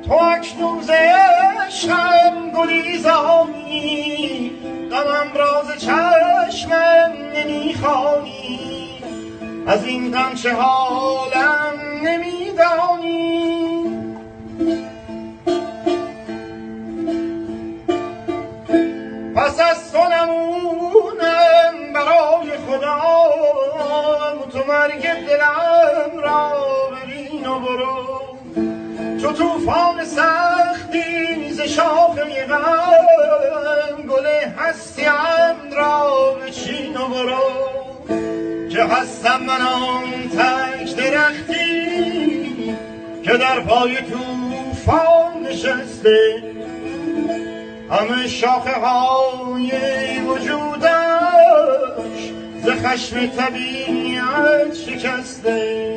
تو اکنون ز عشقم گریزانی، غمم را ز چشمم نمیخوانی، از این غم چه حالم نمیدانی. پس از تو نمونم برای خدا، تو مرگ دلم را ببین و برو. چو توفان سختی ز شاخه غم، گل هستیم را بچین و برو. که هستم من آن تک درختی که در پای توفان نشسته، همه شاخه های وجودش ز خشم طبیعت شکسته.